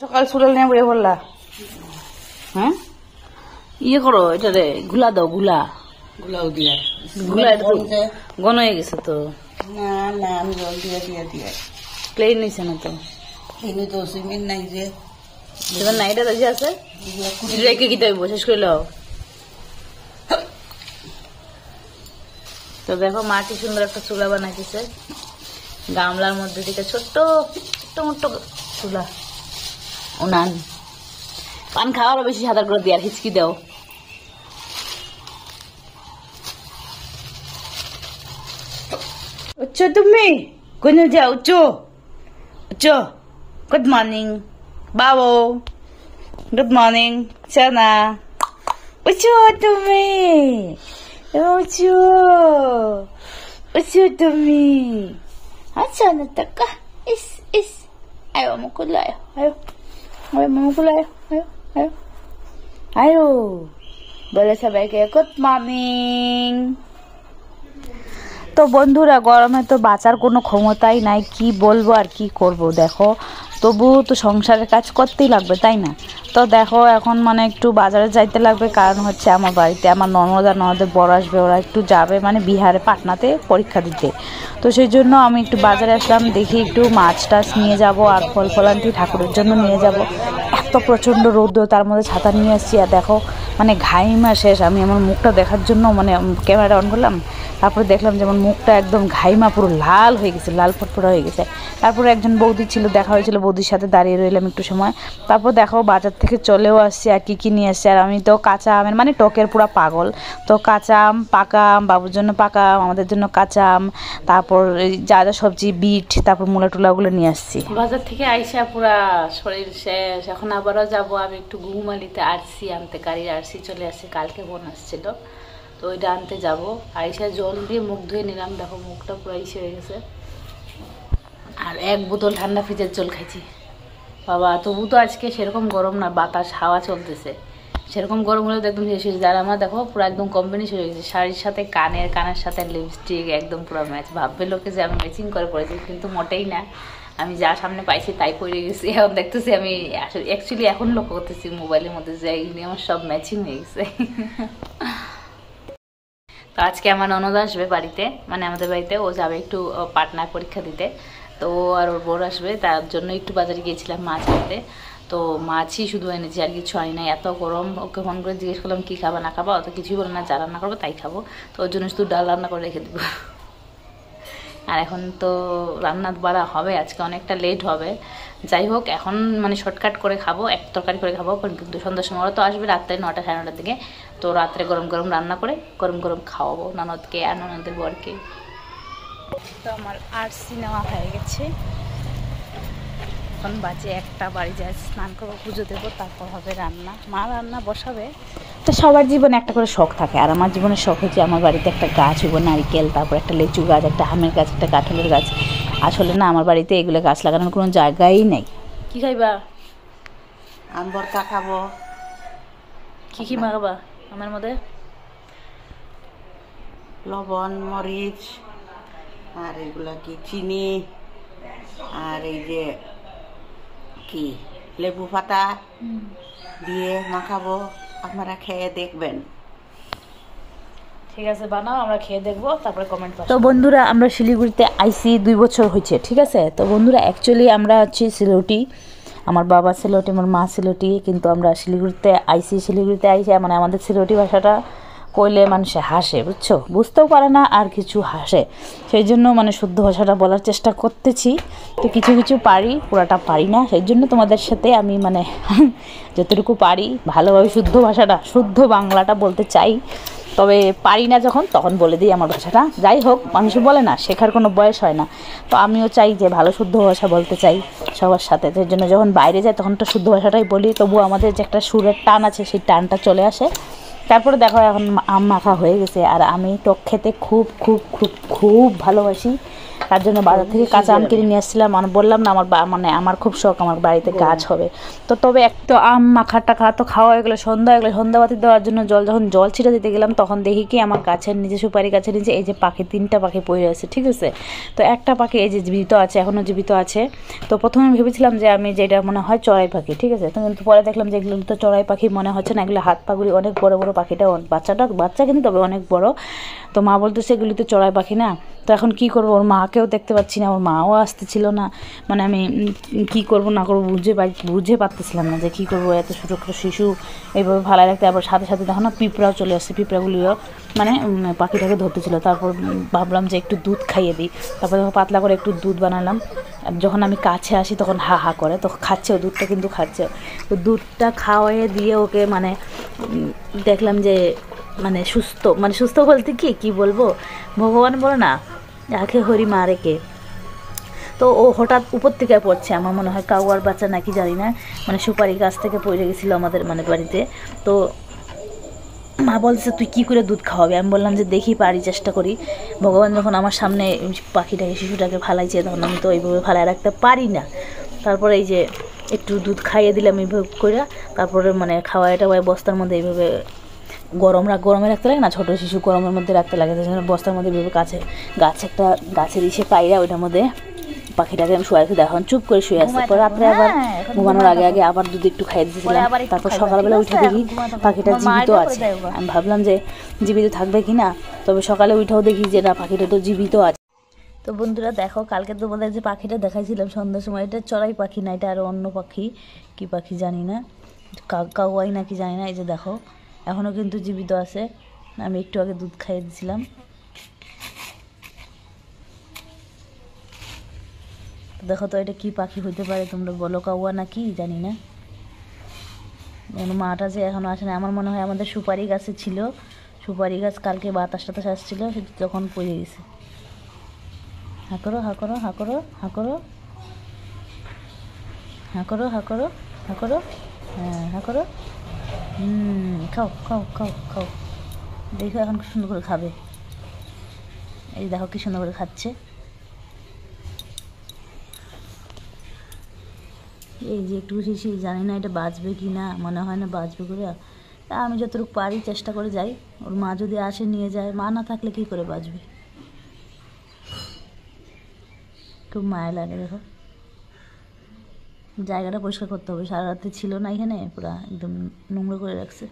সকাল চুলাল নিয়ে বইয়ে বললা হ্যাঁ ইয়ে করো এটা রে গুলা দাও গুলা গুলাও দিয়া গুলা এটা ঘন হয়ে গেছে তো না না আমি জল দিয়ে দিয়ে দিয়ে প্লেন নিছে না তো এনে তো সিমেন্ট নাই যে এবার নাইটা দাজি আছে রেখে কি দেবো শেষ করে লাও তো দেখো মা কি সুন্দর একটা চুলা বানাইছে গামলার মধ্যে থেকে ছোট্ট ছোট্ট মোট্ট চুলা উনান পান খাওয়ারও বেশি সাদা করে দিয়ে আর হিচকি দাও উচ্চ তুমি কোন যাও উচ্চ উচ্চ গুড মর্নিং বাবু গুড মর্নিং সোনা উচ্চ তুমি উচ্চ উচ্চ তুমি আচ্ছা না টাকা ইস ইস ayo makulay ayo ayo makulay ayo ayo ayo বলে সবাইকে গুড মর্নিং তো বন্ধুরা গরমে তো বাঁচার কোনো ক্ষমতাই নাই কি বলবো আর কি করব দেখো তবুও তো সংসারের কাজ করতেই লাগবে তাই না তো দেখো এখন মানে একটু বাজারে যাইতে লাগবে কারণ হচ্ছে আমার বাড়িতে আমার ননদের বড় আসবে ওরা একটু যাবে মানে বিহারে পাটনাতে পরীক্ষা দিতে তো সেই জন্য আমি একটু বাজারে আসলাম দেখি একটু মাছ টাছ নিয়ে যাব আর ফল ফলান্তি ঠাকুরের জন্য নিয়ে যাব এত প্রচণ্ড রৌদ্র তার মধ্যে ছাতা নিয়ে আসছি আর দেখো মানে ঘাইমা শেষ আমি আমার মুখটা দেখার জন্য মানে ক্যামেরাটা অন করলাম তারপরে দেখলাম যেমন মুখটা একদম ঘাইমা পুরো লাল হয়ে গেছে লাল ফটফটা হয়ে গেছে তারপরে একজন বৌদি ছিল দেখা হয়েছিল বৌদির সাথে দাঁড়িয়ে রইলাম একটু সময় তারপর দেখো বাজার থেকে চলেও আসছি আর কী নিয়ে আসছে আর আমি তো কাঁচা আমের মানে টকের পুরো পাগল তো কাঁচা আম পাকা আম বাবুর জন্য পাকা আম আমাদের জন্য কাঁচা আম তারপর যা যা সবজি বিট তারপর মূলা টুলাগুলো নিয়ে আসছি বাজার থেকে আইসা পুরা শরীর শেষ এখন আবারও যাবো আমি একটু ঘুমালিতে আরসি আনতে গাড়ির আরসি চলে আসছে কালকে বোন আসছিল তো ওইটা আনতে যাবো আইসা জল দিয়ে মুখ ধুয়ে নিলাম দেখো মুখটা পুরো ইসে হয়ে গেছে আর এক বোতল ঠান্ডা ফ্রিজের জল খাইছি বাবা তবু তো আজকে সেরকম গরম না বাতাস হাওয়া চলতেছে সেরকম গরম হলে তো একদম শেষ হয়েছে আর আমার দেখো পুরো একদম কম্বিনেশন হয়ে গেছে শাড়ির সাথে কানের সাথে লিপস্টিক একদম পুরো ম্যাচ ভাববে লোকে যে আমি ম্যাচিং করে পড়েছি কিন্তু মোটেই না আমি যা সামনে পাইছি তাই পরে গেছি এখন দেখতেছি আমি অ্যাকচুয়ালি এখন লক্ষ্য করতেছি মোবাইলের মধ্যে যে আমার সব ম্যাচিং হয়ে গেছে তো আজকে আমার ননদ আসবে বাড়িতে মানে আমাদের বাড়িতে ও যাবে একটু পাটনায় পরীক্ষা দিতে তো আর ওর বোর আসবে তার জন্য একটু বাজারে গিয়েছিলাম মাছ আনতে তো মাছই শুধু এনেছি আর কিছু আনি না এত গরম ওকে ফোন করে জিজ্ঞেস করলাম কী খাবা না খাবা অত কিছুই বলে না যা রান্না করবো তাই খাবো তো ওর জন্য শুধু ডাল রান্না করে রেখে দেবো আর এখন তো রান্না বাড়া হবে আজকে অনেকটা লেট হবে যাই হোক এখন মানে শর্টকাট করে খাবো এক তরকারি করে খাবো কিন্তু সন্ধ্যার সময় ওরা তো আসবে রাত্রে 9টা সাড়ে 9টার দিকে তো রাত্রে গরম গরম রান্না করে গরম গরম খাওয়াবো ননদকে আর ননদের বরকে তো আমার আরসি নেওয়া হয়ে গেছে এখন বাজে 1টা বাড়ি যায় স্নান করবো পুজো দেবো তারপর হবে রান্না মা রান্না বসাবে তো সবার জীবনে একটা করে শখ থাকে আর আমার জীবনের শখ হচ্ছে আমার বাড়িতে একটা গাছ হইব নারিকেল তারপর একটা লিচু গাছ একটা আমের গাছ একটা কাঁঠালের গাছ আসলে না আমার বাড়িতে এগুলো গাছ লাগানোর কোনো জায়গাই নেই কি খাইবা আম ভর্তা খাবো কি মাখাবা আমার মধ্যে লবণ মরিচ আর এগুলা কি চিনি আর এই যে কি লেবু পাতা দিয়ে মাখাবো আপনারা খেয়ে দেখবেন ঠিক আছে বানাও আমরা খেয়ে দেখবো তারপরে কমেন্ট করব তো বন্ধুরা আমরা শিলিগুড়িতে আইসি 2 বছর হয়েছে ঠিক আছে তো বন্ধুরা অ্যাকচুয়ালি আমরা আছি সিলেটি আমার বাবা সিলেটি আমার মা সিলেটি কিন্তু আমরা শিলিগুড়িতে আইসি মানে আমাদের সিলেটি ভাষাটা কইলে মানুষে হাসে বুঝছো বুঝতেও পারে না আর কিছু হাসে সেই জন্য মানে শুদ্ধ ভাষাটা বলার চেষ্টা করতেছি তো কিছু কিছু পারি পুরাটা পারি না সেই জন্য তোমাদের সাথে আমি মানে যতটুকু পারি ভালোভাবে শুদ্ধ ভাষাটা শুদ্ধ বাংলাটা বলতে চাই তবে পারি না যখন তখন বলে দিই আমার ভাষাটা যাই হোক মানুষ বলে না শেখার কোনো বয়স হয় না তো আমিও চাই যে ভালো শুদ্ধ ভাষা বলতে চাই সবার সাথে সেই জন্য যখন বাইরে যাই তখন তো শুদ্ধ ভাষাটাই বলি তবু আমাদের যে একটা সুরের টান আছে সেই টানটা চলে আসে তারপরে দেখো এখন আম মাখা হয়ে গেছে আর আমি টক খেতে খুব খুব খুব খুব ভালোবাসি তার জন্য বাজার থেকে কাঁচা আম কিনে নিয়ে আসছিলাম। মানে বললাম না মানে আমার খুব শখ আমার বাড়িতে গাছ হবে। তো তবে এক তো আম মাখা টাখা তো খাওয়া হয়ে গেলো, সন্ধ্যা হয়ে গেলো। সন্ধ্যাবাতি দেওয়ার জন্য যখন জল ছিটা দিতে গেলাম তখন দেখি কি আমার গাছের নিচে, সুপারি গাছের নিচে এই যে পাখি, 3টা পাখি পড়ে আছে, ঠিক আছে। তো একটা পাখি এই যে জীবিত আছে, এখনও জীবিত আছে। তো প্রথমে ভেবেছিলাম যে আমি যেটা মনে হয় চড়াই পাখি, ঠিক আছে। তো কিন্তু পরে দেখলাম যে এগুলো তো চড়াই পাখি মনে হচ্ছে না, এগুলো হাত পাগুলি অনেক বড় বড়। পাখিটা বাচ্চা কিন্তু তবে অনেক বড়। তো মা বলতেছে এগুলি তো চড়াই পাখি না। তো এখন কি করবো, ওর মাকেও দেখতে পাচ্ছি না, ওর মাও আসতেছিল না। মানে আমি কি করব না করবো বুঝে পারতেছিলাম না যে কী করবো। এত ছোটো ছোটো শিশু এইভাবে ভালো রাখতে, আবার সাথে সাথে দেখো না পিঁপড়াও চলে আসছে, পিঁপড়াগুলিও মানে পাখিটাকে ধরতেছিল। তারপর ভাবলাম যে একটু দুধ খাইয়ে দিই। তারপর যখন পাতলা করে একটু দুধ বানালাম, যখন আমি কাছে আসি তখন হা হা করে, তো খাচ্ছে, ও দুধটা কিন্তু খাচ্ছে। তো দুধটা খাওয়াইয়ে দিয়ে ওকে মানে দেখলাম যে মানে সুস্থ বলতে কি বলবো, ভগবান বলো না আখে হরি মারে কে। তো ও হঠাৎ উপর থেকে পড়ছে, আমার মনে হয় কাউয়ার বাচ্চা নাকি জানি না, মানে সুপারি গাছ থেকে পড়ে গেছিলো আমাদের মানে বাড়িতে। তো মা বলছে তুই কী করে দুধ খাওয়াবি, আমি বললাম যে দেখি পারি, চেষ্টা করি। ভগবান যখন আমার সামনে পাখিটাকে শিশুটাকে ফালাইছে তখন আমি তো এইভাবে ফালাই রাখতে পারি না। তারপরে এই যে একটু দুধ খাইয়ে দিলাম এইভাবে করে। তারপরে মানে খাওয়াইটা বস্তার মধ্যে এইভাবে গরমে রাখতে লাগে না, ছোটো শিশু গরমের মধ্যে রাখতে লাগে, বস্তার মধ্যে এইভাবে গাছের ইসে পাইরা ওইটার মধ্যে পাখিটাকে আমি শুয়ে এখন চুপ করে শুয়ে আসছে। পরে রাত্রে আবার ঘুমানোর আগে আবার দুধ একটু খাইয়ে দিয়েছিলাম। তারপর সকালবেলা উঠে দেখি পাখিটা জীবিত আছে। আমি ভাবলাম যে জীবিত থাকবে কি না, তবে সকালে উঠেও দেখি যে না, পাখিটা তো জীবিত আছে। তো বন্ধুরা দেখো, কালকে তোমাদের যে পাখিটা দেখাইছিলাম সন্ধ্যার সময়, এটা চড়াই পাখি না, এটা আরও অন্য পাখি, কি পাখি জানি না, কাউয়াই নাকি জানি না। এই যে দেখো এখনও কিন্তু জীবিত আছে। আমি একটু আগে দুধ খাইয়ে দিয়েছিলাম। দেখো তো এটা কি পাখি হইতে পারে, তোমরা বলো, কাউয়া না কি জানি না। মাটা যে এখনও আসে না, আমার মনে হয় আমাদের সুপারি গাছে ছিল, সুপারি গাছ কালকে বাতাস টাতাস আসছিল, সেটা তখন পড়ে গেছে। হা করো হা করো হা করো হা করো হা করো হা করো হা করো, হ্যাঁ হা করো, খাও খাও খাও খাও। দেখো এখন কি সুন্দর করে খাবে, এই দেখো কি সুন্দর করে খাচ্ছে। এই যে একটু শিশি, জানি না এটা বাঁচবে কি না, মনে হয় না বাঁচবে করে। আমি যতটুকু পারি চেষ্টা করে যাই, ওর মা যদি আসে নিয়ে যায়, মা না থাকলে কি করে বাঁচবে, খুব মায়া লাগে। দেখো জায়গাটা পরিষ্কার করতে হবে, সারা রাত্রি ছিল না এখানে, পুরা একদম নোংরা করে রাখছে।